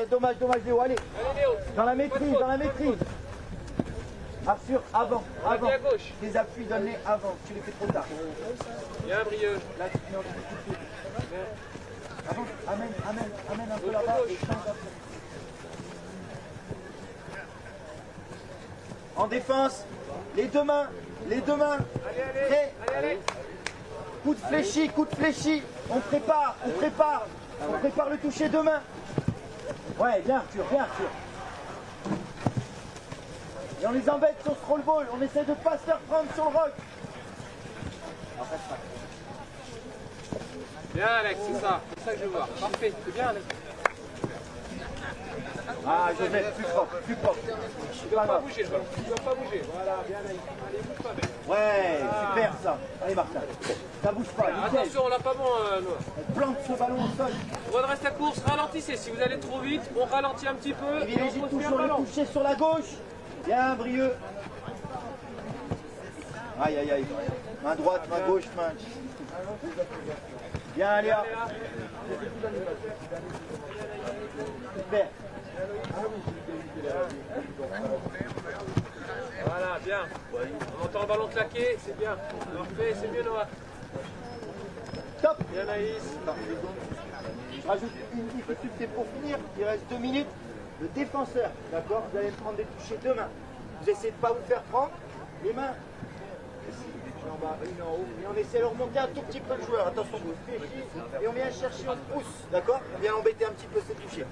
Dommage Léo, allez. Dans la maîtrise, Assure, avant. À gauche. Les appuis, donne-les avant, tu les fais trop tard. Bien, Brieux. Là, non, avant, amène un peu là-bas et change un peu. En défense, les deux mains. Prêt. Allez. Coup de fléchi. On prépare le toucher de main. Ouais, viens Arthur. Et on les embête sur ce roll ball, on essaie de ne pas se faire prendre sur le rock. Bien Alex, c'est ça que je veux voir. Parfait, c'est bien Alex. Ah, je vais plus fort. Tu ne dois pas bouger le ballon, Voilà, bien Alex. Allez, bouge pas mec. Ouais, super ça. Allez Martin, ça bouge pas. Attention, on l'a pas bon Noah. On plante ce ballon au sol. Redresse la course, ralentissez. Si vous allez trop vite, on ralentit un petit peu. Privilégie toujours le toucher sur la gauche. Bien, Brieux. Aïe. Main droite, main gauche, main. Bien, Léa. Super. Voilà, bien. On entend le ballon claquer, c'est bien. Parfait, c'est mieux Noah. Top. Bien Naïs. Je rajoute une difficulté pour finir. Il reste 2 minutes. Le défenseur, d'accord, vous allez prendre des touchés deux mains. Vous essayez de ne pas vous faire prendre. Les mains, une en bas, une en haut. Et on essaie de remonter un tout petit peu le joueur. Attention, vous fléchissez. Et on vient chercher, on pousse, d'accord. On vient embêter un petit peu ces touchés.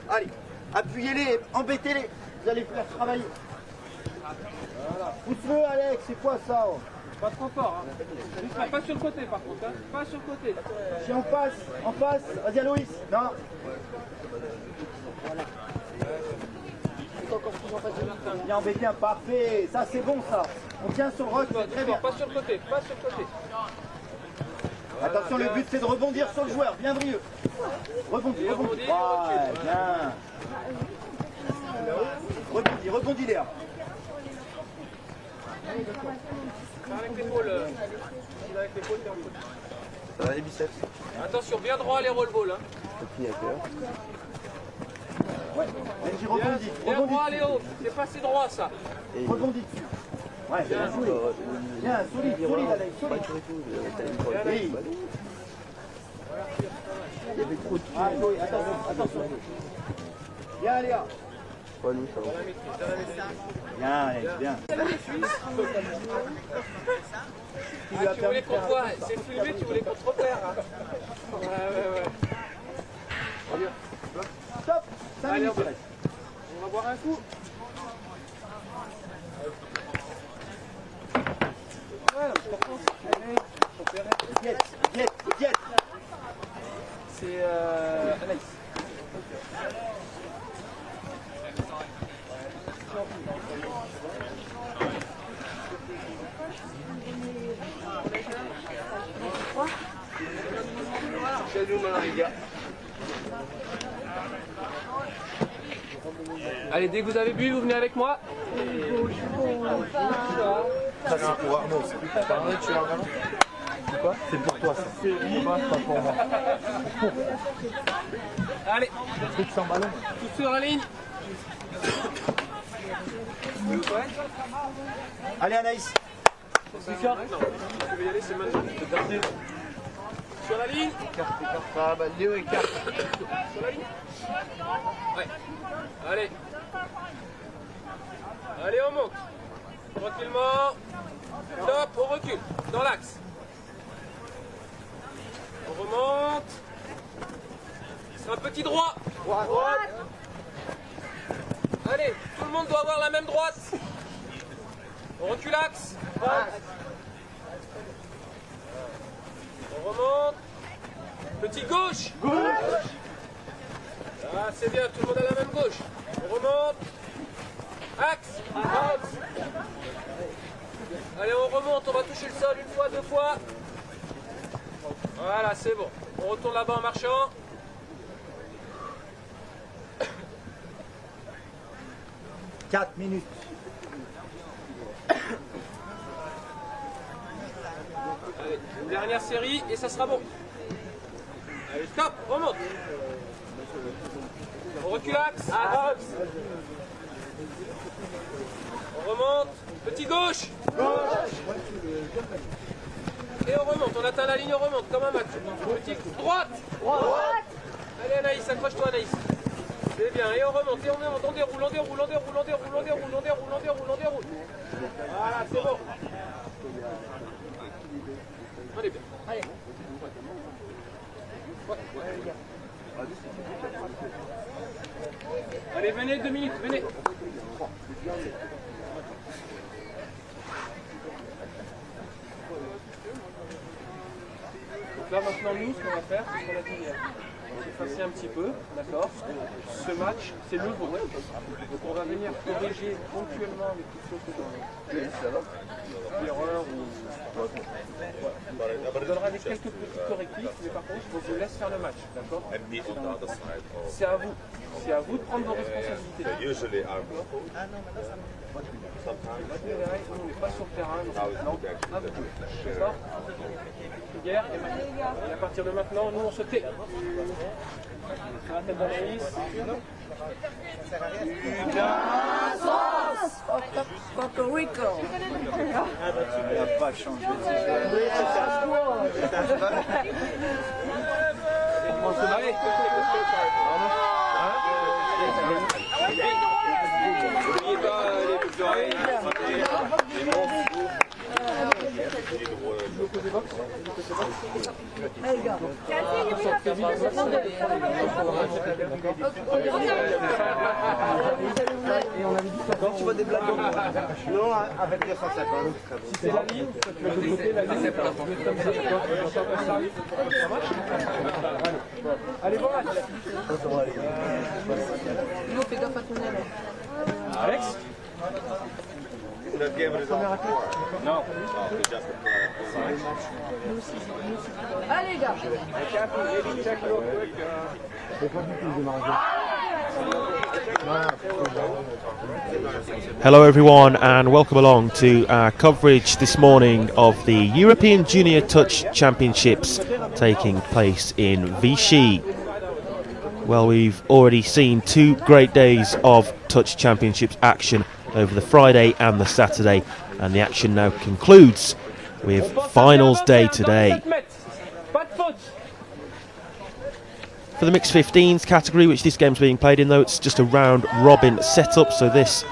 Allez, appuyez-les, embêtez-les. Vous allez faire travailler. Voilà. Pousse-le, Alex, c'est quoi ça? Pas trop fort, hein. Pas sur le côté par contre, hein. Pas sur le côté. Si on passe, vas-y Aloïs. Non. Voilà. Bien embêté, un parfait. Ça c'est bon ça. On tient sur le rock, très bien. Pas sur le côté. Attention, le but c'est de rebondir sur le joueur. Bien Brieux. Rebondis. Ouais, bien. Rebondis Léa. Avec l'épaule. Ça va les biceps? Attention, bien droit les roll balls. Hein. Ouais, Benji, rebondis. Bien droit Léo, c'est pas si droit ça. Rebondis dessus. Ouais, bien solide. Bien, solide Alex, solide. Oui. Il y avait trop de Attention. Bien Léa. pas nous, ça va. Bien Alex, bien. Tu voulais qu'on voit, c'est filmé, tu voulais qu'on te repère. Hein. Ouais. Stop. 5 Allez, minutes. on va boire un coup. Ouais, l'important c'est Diète. C'est Alex. Allez, dès que vous avez bu, vous venez avec moi. Ça c'est pour Arnaud. Arnaud, tu as un ballon? C'est quoi? C'est pour toi ça. C'est pas pour moi. Allez, Truc sans ballon. tout sur la ligne. Allez Anaïs. Richard, non, tu veux y aller, c'est maintenant. Sur la ligne. Écarte. Ah bah Léo écarte. Sur la ligne. Ouais. Allez. Allez, on monte. Tranquillement. Top, on recule. Dans l'axe. On remonte. C'est un petit droit. Droite. Allez, tout le monde doit avoir la même droite. On recule axe. On remonte. Petit gauche. Ah, c'est bien, tout le monde a la même gauche. On remonte. Axe. Allez, on remonte, on va toucher le sol une fois, deux fois. Voilà, c'est bon. On retourne là-bas en marchant. Quatre minutes. Allez, une dernière série et ça sera bon. Allez, stop, remonte. Reculax. On remonte. Petit gauche. Et on remonte. On atteint la ligne, on remonte comme un match. Petit droite. Allez Anaïs, accroche-toi Anaïs. C'est bien. Et on remonte. Et on déroule. Voilà, c'est bon. On est bien. Allez. Allez, venez, 2 minutes, venez. Donc là maintenant nous, ce qu'on va faire, c'est ce qu'on a dit hier. On va s'effacer un petit peu, d'accord. Ce match, c'est le vôtre. Donc on va venir corriger ponctuellement les petites choses que dans l'erreur ou... On donnera des quelques petits correctifs, mais par contre, on vous laisse faire le match, d'accord. C'est à vous. C'est à vous de prendre vos responsabilités. On n'est pas sur le terrain, donc à vous. D'accord. Guerre, et à partir de maintenant, nous on se tait. La tête d'Anaïs. Puerto Rico. Ah bah tu ne l'as pas changé. On se marie. N'oubliez pas les boucles d'oreilles, les monstres. Quand tu vois des blagues non, avec 250. Si c'est la ligne, tu vas développer la ligne. Allez voir. Nous, fais gaffe à ton aile. Alex. Non. Allez, gars. Hello everyone and welcome along to our coverage this morning of the European Junior Touch Championships taking place in Vichy. Well, we've already seen 2 great days of Touch Championships action over the Friday and the Saturday, and the action now concludes with finals day today. For the mixed 15s category, which this game's being played in, though, it's just a round robin setup, so this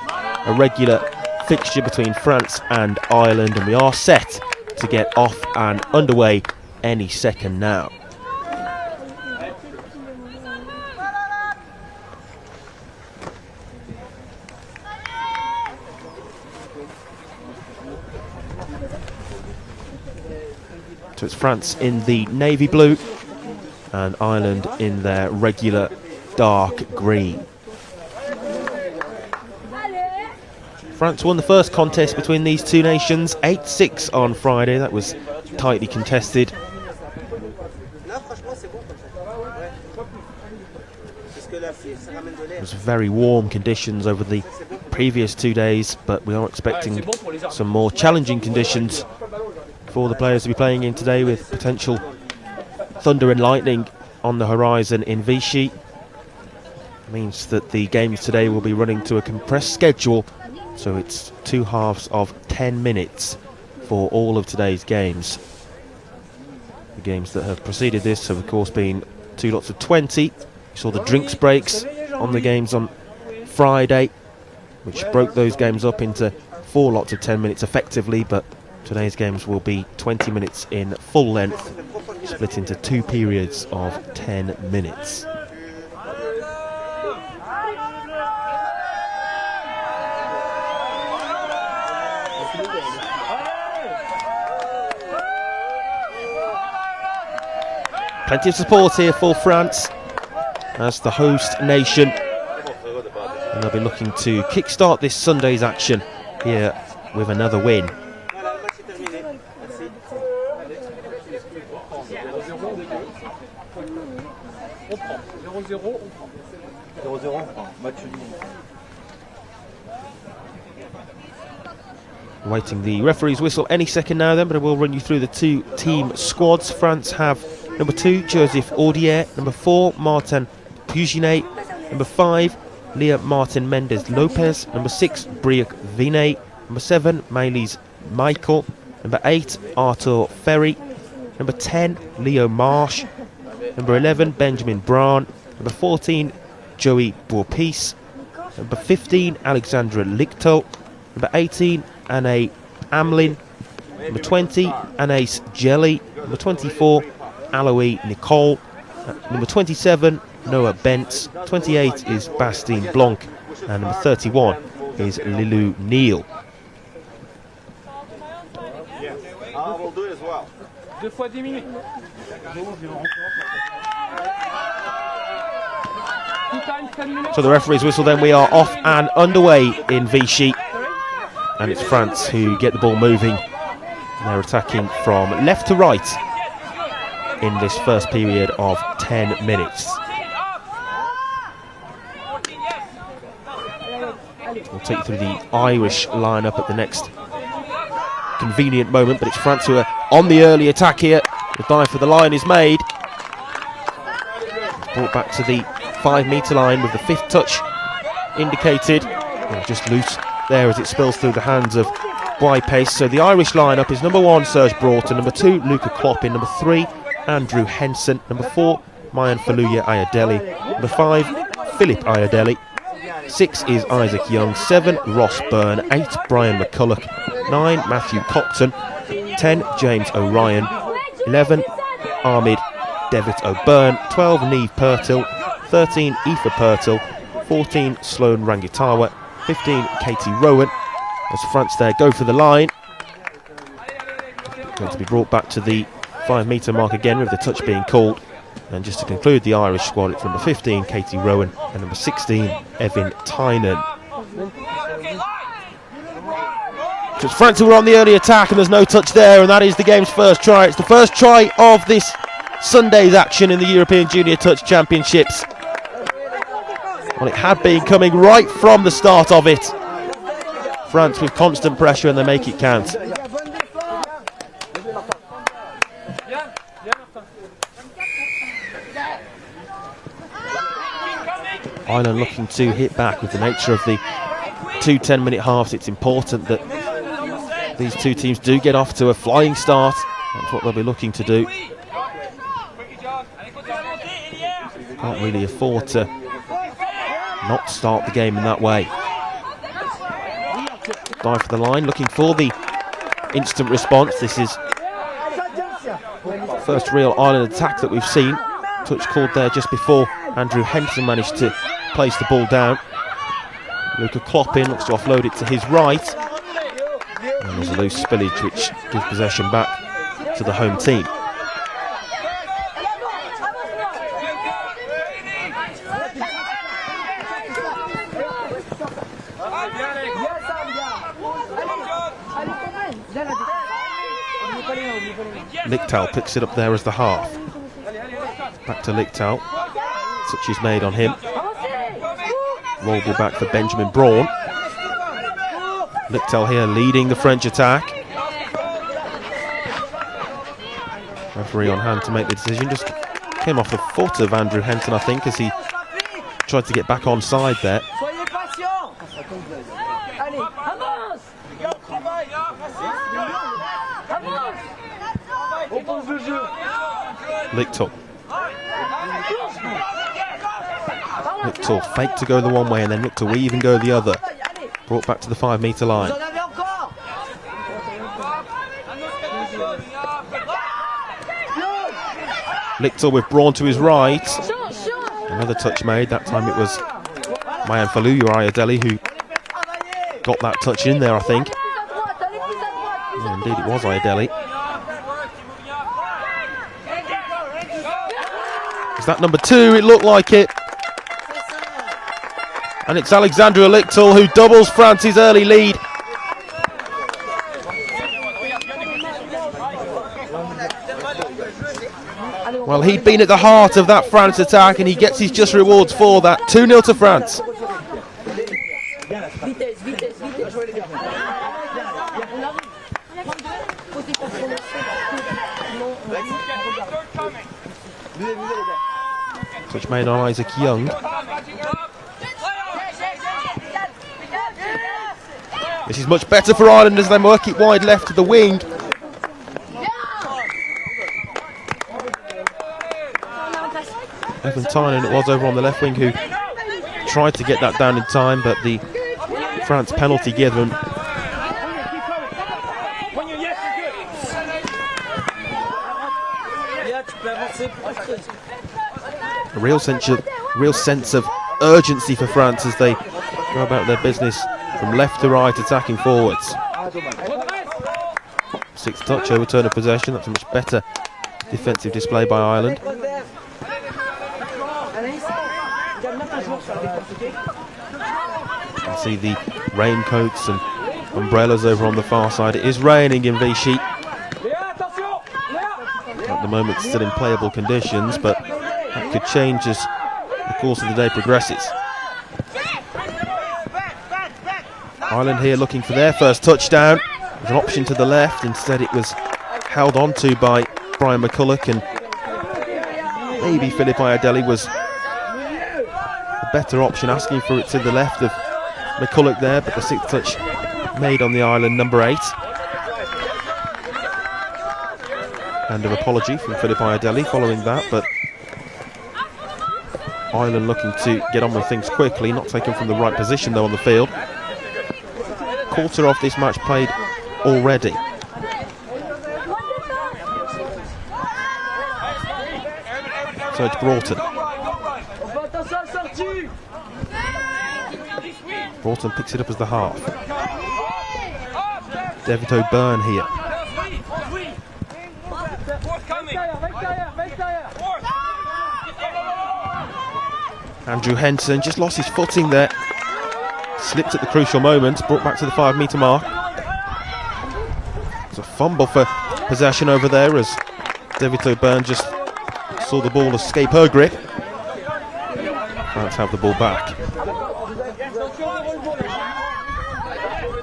a regular fixture between France and Ireland, and we are set to get off and underway any second now. So it's France in the navy blue and Ireland in their regular dark green. France won the first contest between these two nations, 8-6 on Friday. That was tightly contested. It was very warm conditions over the previous 2 days, but we are expecting some more challenging conditions for the players to be playing in today, with potential thunder and lightning on the horizon in Vichy. It means that the games today will be running to a compressed schedule, so it's 2 halves of 10 minutes for all of today's games. The games that have preceded this have of course been 2 lots of 20. You saw the drinks breaks on the games on Friday, which broke those games up into 4 lots of 10 minutes effectively, but today's games will be 20 minutes in full length, split into 2 periods of 10 minutes. Plenty of support here for France as the host nation, and they'll be looking to kickstart this Sunday's action here with another win. Waiting the referee's whistle any second now then, but I will run you through the 2 team squads. France have number 2, Joseph Audier, number 4, Martin Puginet, Number 5, Leah Martin Mendez Lopez. Number 6, Briac Vinay. Number 7, Maëlys Michael. Number 8, Arthur Ferry. Number 10, Leo Marsh. Number 11, Benjamin Braun. Number 14, Joey Bourpice. Number 15, Alexandra Lichtel. Number 18, Anne Amlin. Number 20, Anais Jelly. Number 24, Aloe Nicole. Number 27, Noah Bentz. 28 is Bastien Blanc. And number 31 is Lilou Neal. We'll do it as well. 2 fois 10 minutes. So the referee's whistle, then we are off and underway in Vichy. And it's France who get the ball moving. They're attacking from left to right in this first period of 10 minutes. We'll take you through the Irish lineup at the next convenient moment, but it's France who are on the early attack here. The dive for the line is made. Brought back to the 5-metre line with the 5th touch indicated. Just loose there as it spills through the hands of Pace. So the Irish lineup is number 1, Serge Broughton. Number 2, Luca Kloppin. Number 3, Andrew Henson. Number 4, Mayan Faluya Ayodele. Number 5, Philip Ayodele. 6 is Isaac Young. 7, Ross Byrne. 8, Brian McCulloch. 9, Matthew Cocton. 10, James O'Ryan. 11, Ahmed Devitt O'Byrne. 12, Niamh Purtill. 13, Aoife Purtill. 14, Sloan Rangitawa. 15, Katie Rowan. As France there go for the line. Going to be brought back to the 5-metre mark again with the touch being called. And just to conclude the Irish squad, it's number 15, Katie Rowan, and number 16, Evan Tynan. So it's France who are on the early attack, and there's no touch there, and that is the game's first try. It's the first try of this Sunday's action in the European Junior Touch Championships. Well, it had been coming right from the start of it. France with constant pressure, and they make it count. Ireland looking to hit back. With the nature of the 2 10-minute halves, it's important that these two teams do get off to a flying start. That's what they'll be looking to do. Can't really afford to not start the game in that way. Dive for the line, looking for the instant response. This is the first real Ireland attack that we've seen. Touch called there just before Andrew Henson managed to place the ball down. Luca Kloppin looks to offload it to his right. And there's a loose spillage which gives possession back to the home team. Lichtel picks it up there as the half. Back to Lichtel. Touch is made on him. Roll ball back for Benjamin Braun. Lichtel here leading the French attack. Referee on hand to make the decision. Just came off the foot of Andrew Henson, I think, as he tried to get back on side there. Lichtel. Lichtel fake to go the one way and then look to weave and go the other. Brought back to the 5-metre line. Lichtel with Braun to his right. Another touch made. That time it was Mayan Faluya Ayodele who got that touch in there, I think. Yeah, indeed it was Ayodele. Is that number 2? It looked like it. And it's Alexandra Lichtel who doubles France's early lead. Well, he'd been at the heart of that France attack and he gets his just rewards for that. 2-0 to France. Touch made on Isaac Young. This is much better for Ireland as they work it wide left to the wing. Evan Tynan it was over on the left wing who tried to get that down in time, but the France penalty given. A real sense of urgency for France as they go about their business from left to right, attacking forwards. Sixth touch, overturn of possession. That's a much better defensive display by Ireland. You can see the raincoats and umbrellas over on the far side. It is raining in Vichy. At the moment still in playable conditions, but that could change as the course of the day progresses. Ireland here looking for their first touchdown. There's an option to the left, instead it was held on to by Brian McCulloch, and maybe Philip Iadeli was the better option, asking for it to the left of McCulloch there, but the sixth touch made on the Ireland number 8. Hand of apology from Philip Iadeli following that, but Ireland looking to get on with things quickly, not taken from the right position though on the field. Quarter of this match played already. So it's Broughton. Broughton picks it up as the half. David O'Byrne here. Andrew Henson just lost his footing there. Slipped at the crucial moment, brought back to the 5-metre mark. It's a fumble for possession over there as David O'Byrne just saw the ball escape her grip. France have the ball back.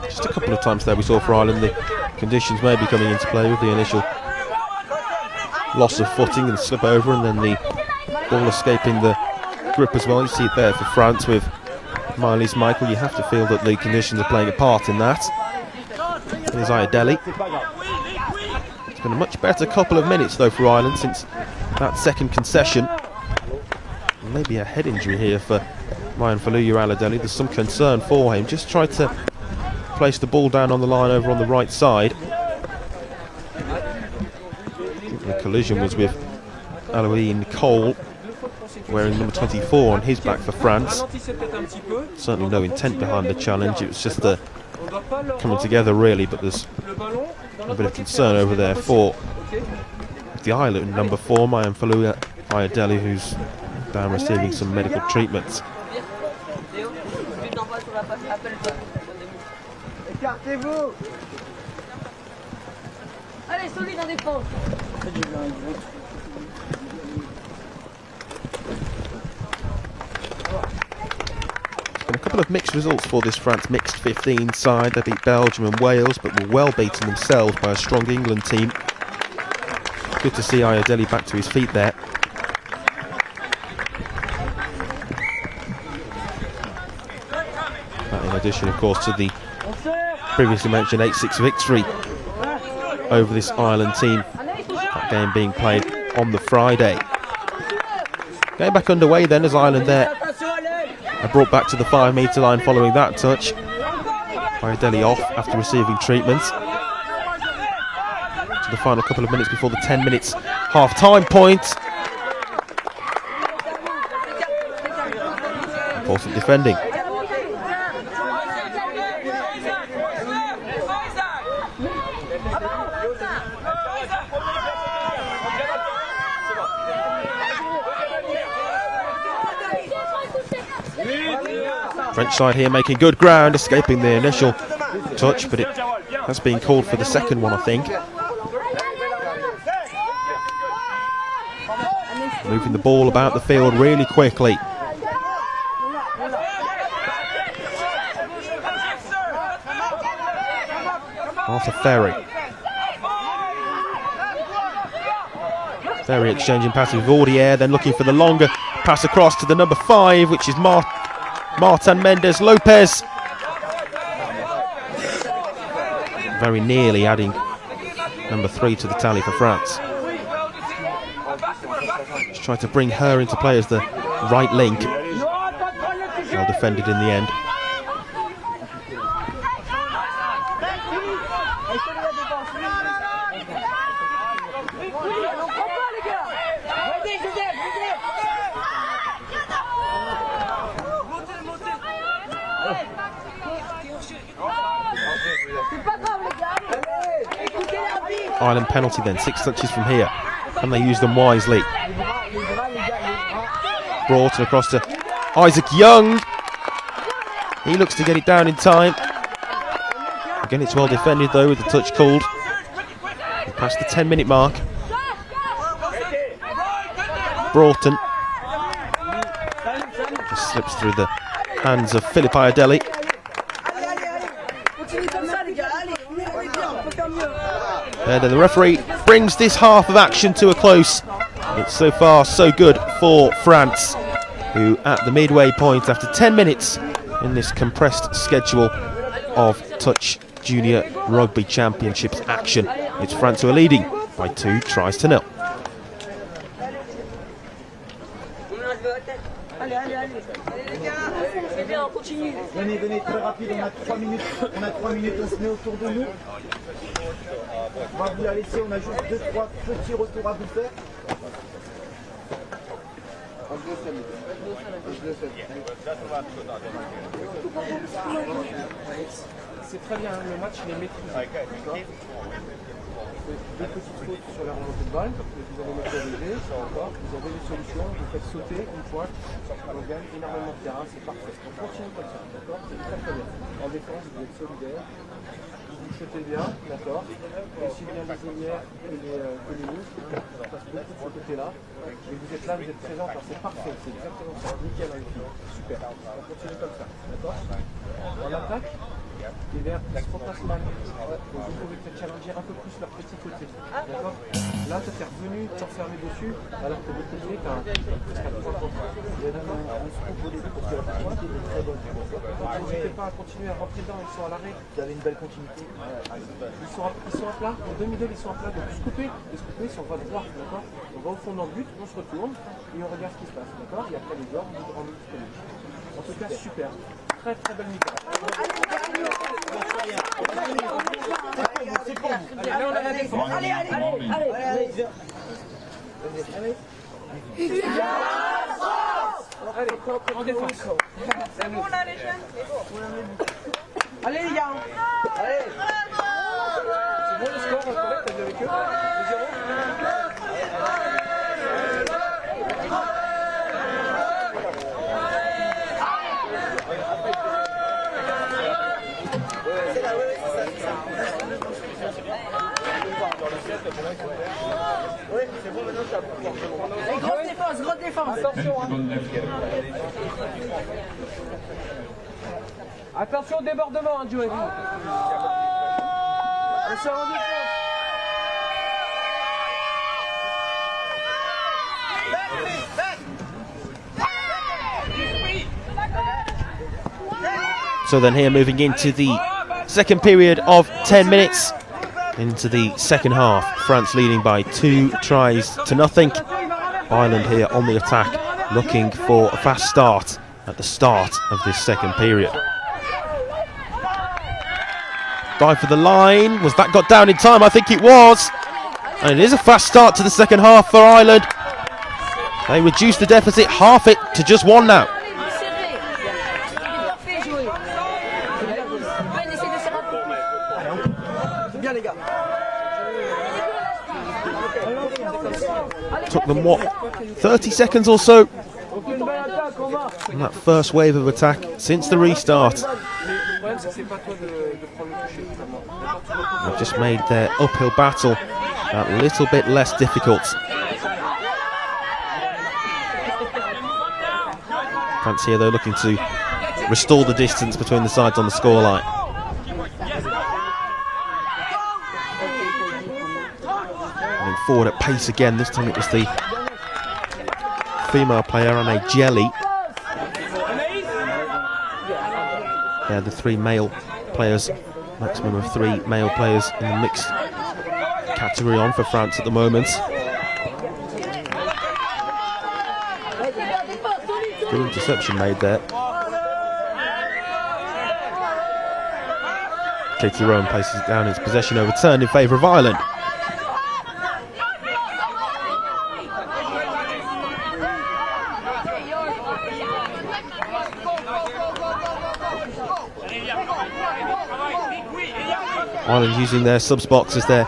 Just a couple of times there we saw for Ireland the conditions may be coming into play with the initial loss of footing and slip over, and then the ball escaping the grip as well. You see it there for France with Miley's Michael. You have to feel that the conditions are playing a part in that. Here's Iadeli. It's been a much better couple of minutes though for Ireland since that second concession. Maybe a head injury here for Ryan Faluyu-Aladeli. There's some concern for him. Just tried to place the ball down on the line over on the right side. The collision was with Alois Cole, wearing number 24 on his back for France. Certainly no intent behind the challenge, it was just coming together really, but there's a bit of concern over there for the Ireland number 4, Ryan Faluyu-Aladeli, who's down receiving some medical treatments. Allez, solide en défense. A couple of mixed results for this France mixed 15 side. They beat Belgium and Wales, but were well beaten themselves by a strong England team. Good to see Iadeli back to his feet there. That in addition, of course, to the previously mentioned 8-6 victory over this Ireland team. That game being played on the Friday. Getting back underway then as Ireland there are brought back to the 5-metre line following that touch. Iadeli off after receiving treatment. To the final couple of minutes before the 10 minutes half-time point. Important defending. French side here making good ground, escaping the initial touch, but it has been called for the second one, I think. Moving the ball about the field really quickly. Arthur Ferry. Ferry exchanging passes with Audier, then looking for the longer pass across to the number 5, which is Martin Mendes Lopez. very nearly adding number 3 to the tally for France. Just tried to bring her into play as the right link. Well defended in the end. Ireland penalty then, 6 touches from here, and they use them wisely. Broughton across to Isaac Young. He looks to get it down in time. Again, it's well defended though, with the touch called. Past the 10-minute mark. Broughton just slips through the hands of Philippe Iardelli. And the referee brings this half of action to a close. It's so far so good for France, who at the midway point after 10 minutes in this compressed schedule of Touch Junior Rugby Championships action, it's France who are leading by 2-0. Venez, très rapide, on a 3 minutes, on se met autour de nous. On va vous la laisser, on a juste 2-3 petits retours à vous faire. C'est très bien, le match il est maîtrisé. Deux petites fautes sur la remontée de balle, vous allez maîtriser, vous avez des solutions, vous faites sauter une pointe, on gagne énormément de terrain, c'est parfait. On continue comme ça, d'accord? C'est très très bien. En défense, vous êtes solidaire, vous sautez bien, d'accord? Aussi bien les ailières que les mousses, ça passe beaucoup de ce côté-là. Et vous êtes là, vous êtes présent, alors c'est parfait, c'est exactement ça, nickel avec nous. Super, on continue comme ça, d'accord? En attaque, les verts se repassent mal. Donc vous pouvez peut-être challenger un peu plus leur petit côté. D'accord? Là, tu t'es revenu t'enfermer dessus, alors que de l'autre côté, tu as un point contre. N'hésitez pas à continuer à rentrer dedans, ils sont à l'arrêt. Vous avez une belle continuité. Ils sont à plat, en demi-deux, ils sont à plat. Donc se couper, ils sont pas droit, d'accord? On va au fond dans le but, on se retourne et on regarde ce qui se passe, d'accord? Et après les joueurs, on vous rend disponible. En tout cas, super. Très très belle mi-temps. Allez, là on a la défense. Allez. Allez, en défense. C'est bon là les jeunes. Allez les gars. Allez. C'est bon le score, correct, t'as vu avec eux? 2-0. Oui, c'est bon, maintenant tu as Grosse défense. Attention, Attention au débordement, hein, Joey. On sort en défense. So then here moving into the second period of 10 minutes into the second half. France leading by 2-0. Ireland here on the attack, looking for a fast start at the start of this second period. Dive for the line. Was that got down in time? I think it was. And it is a fast start to the second half for Ireland. They reduce the deficit, half it to just 1 now. Took them, what, 30 seconds or so on that first wave of attack since the restart. They've just made their uphill battle that little bit less difficult. France here though looking to restore the distance between the sides on the scoreline. Moving forward at pace again, this time it was the female player, Anne Jelly. Yeah, the 3 male players Maximum of 3 male players in the mixed category on for France at the moment. Good interception made there. Katie Rowan places it down, its possession overturned in favour of Ireland. Ireland using their subs box as they're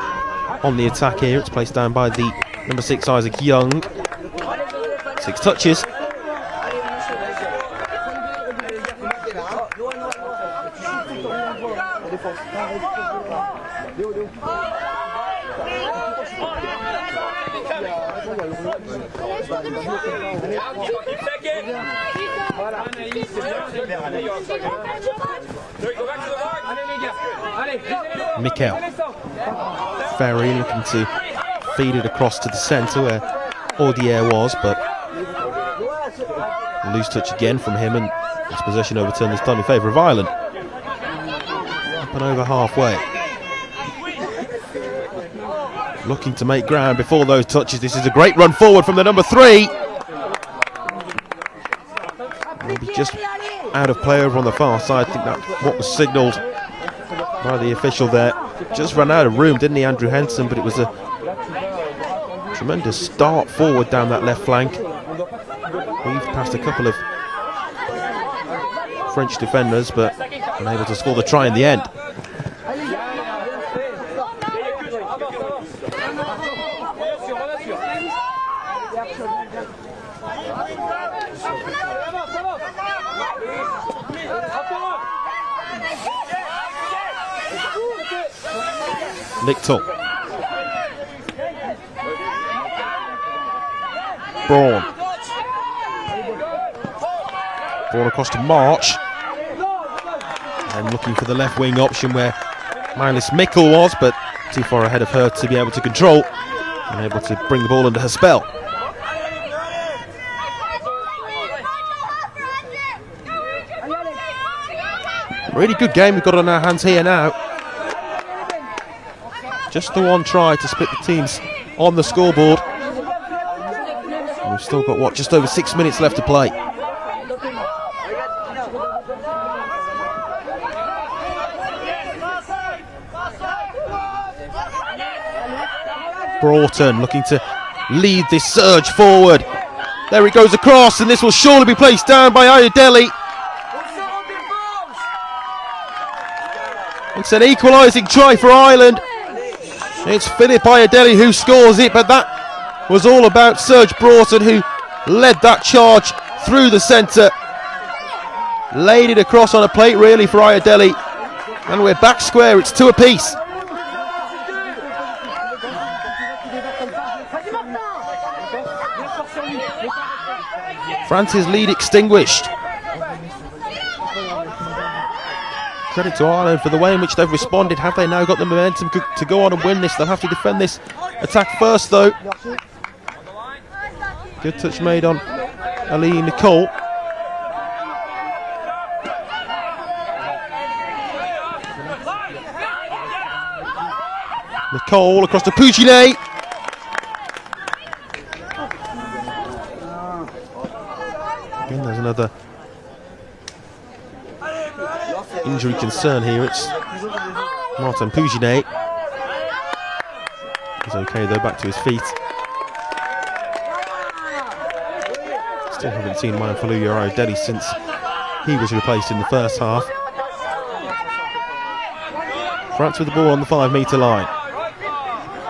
on the attack here. It's placed down by the number 6 Isaac Young. 6 touches. Mikkel Ferry looking to feed it across to the centre where Audier was, but loose touch again from him, and his possession overturned this time in favour of Ireland. Up and over halfway. Looking to make ground before those touches. This is a great run forward from the number 3. Maybe just out of play over on the far side. I think that's what was signalled by the official there. Just ran out of room, didn't he, Andrew Henson? But it was a tremendous start forward down that left flank. We've passed a couple of French defenders, but unable to score the try in the end. Lichtel. Braun across to March. And looking for the left wing option where Mylis Mikkel was, but too far ahead of her to be able to control. And able to bring the ball under her spell. Really good game we've got on our hands here now. Just the one try to split the teams on the scoreboard. And we've still got, what, just over 6 minutes left to play. Broughton looking to lead this surge forward. There he goes across, and this will surely be placed down by Ayodele. It's an equalising try for Ireland. It's Philip Ayodele who scores it, but that was all about Serge Broughton, who led that charge through the centre. Laid it across on a plate really for Ayodele. And we're back square, it's 2 apiece. France's lead extinguished. Credit to Ireland for the way in which they've responded. Have they now got the momentum to go on and win this? They'll have to defend this attack first, though. Good touch made on Ali Nicole. Nicole across to Pouginet. Again, there's another injury concern here. It's Martin Pouginet. He's okay though, back to his feet. Still haven't seen Manfaluya Ayodele since he was replaced in the first half. France with the ball on the 5-metre line.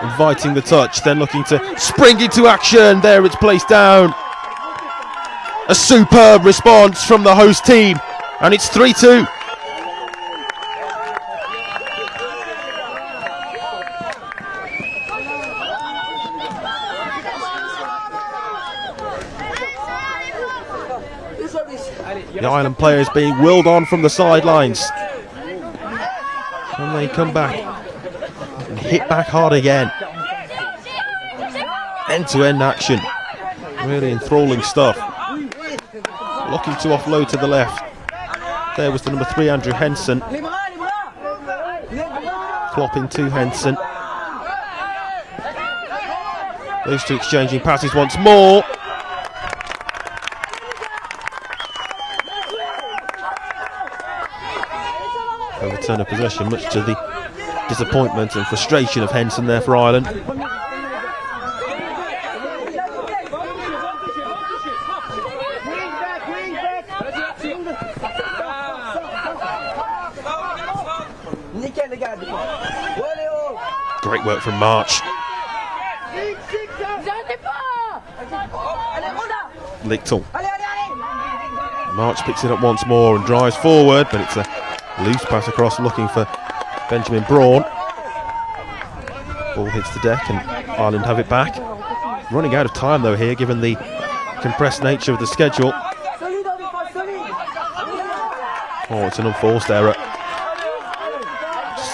Inviting the touch, then looking to spring into action. There it's placed down. A superb response from the host team, and it's 3-2. The Ireland players being willed on from the sidelines. And they come back and hit back hard again. End-to-end action. Really enthralling stuff. Looking to offload to the left. There was the number 3, Andrew Henson. flopping to Henson. Those two exchanging passes once more. Overturn of possession, much to the disappointment and frustration of Henson there for Ireland. Great work from March. Lichtel. March picks it up once more and drives forward, but it's a loose pass across looking for Benjamin Braun. Ball hits the deck and Ireland have it back. Running out of time though here, given the compressed nature of the schedule. Oh, it's an unforced error.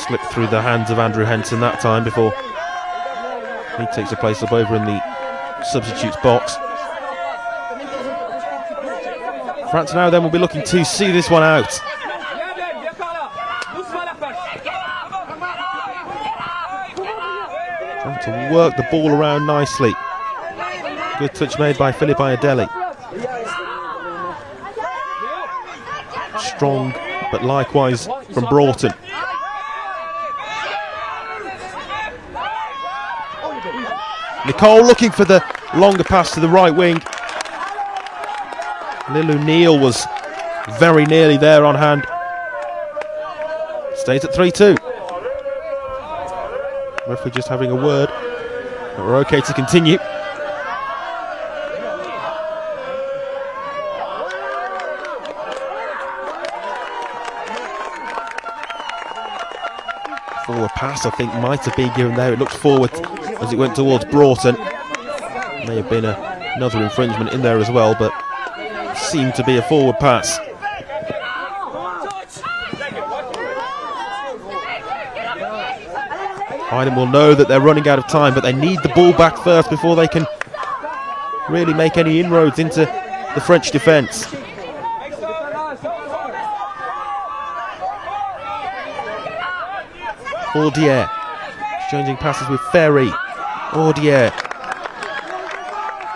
Slipped through the hands of Andrew Henson that time before he takes a place up over in the substitutes box. France now then will be looking to see this one out. Trying to work the ball around nicely. Good touch made by Philip Ayadele. Strong, but likewise from Broughton. Nicole looking for the longer pass to the right wing. Lil O'Neill was very nearly there on hand. Stays at 3-2. Referee just having a word, but we're okay to continue. Forward pass, I think, might have been given there. It looked forward as it went towards Broughton. May have been another infringement in there as well, but seemed to be a forward pass. Ireland will know that they're running out of time, but they need the ball back first before they can really make any inroads into the French defence. Audier exchanging passes with Ferry. Audier.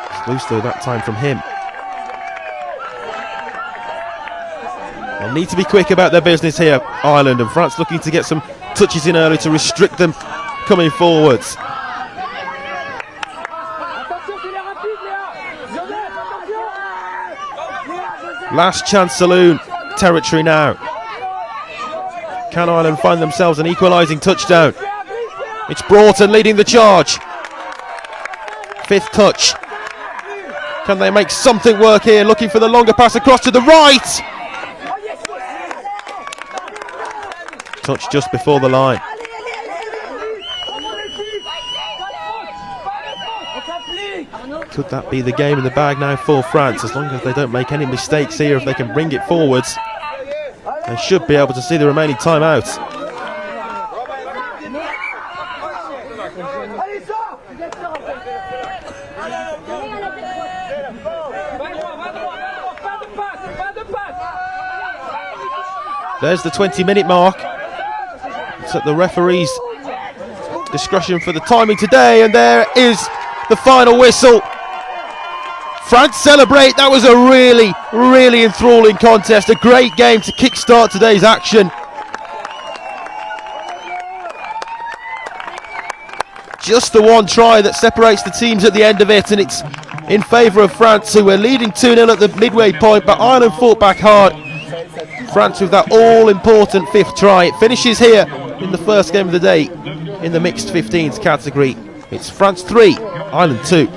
It's loose though that time from him. They'll need to be quick about their business here, Ireland, and France looking to get some touches in early to restrict them coming forwards. Last chance saloon territory now. Can Ireland find themselves an equalising touchdown? It's Broughton leading the charge. Fifth touch. Can they make something work here? Looking for the longer pass across to the right. Touch just before the line. Could that be the game in the bag now for France? As long as they don't make any mistakes here, if they can bring it forwards, they should be able to see the remaining time out. There's the 20-minute mark. It's at the referee's discretion for the timing today, and there is the final whistle. France celebrate. That was a really enthralling contest. A great game to kickstart today's action. Just the one try that separates the teams at the end of it, and it's in favour of France, who were leading 2-0 at the midway point, but Ireland fought back hard. France with that all-important fifth try. It finishes here in the first game of the day in the mixed 15s category. It's France 3, Ireland 2.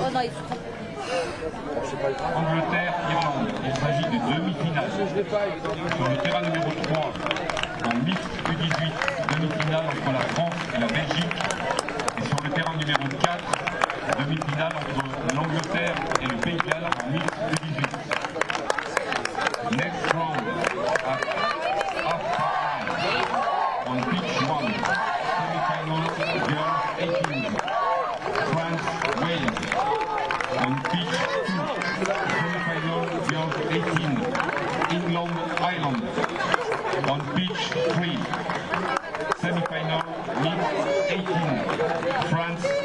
semi-final, League 18, France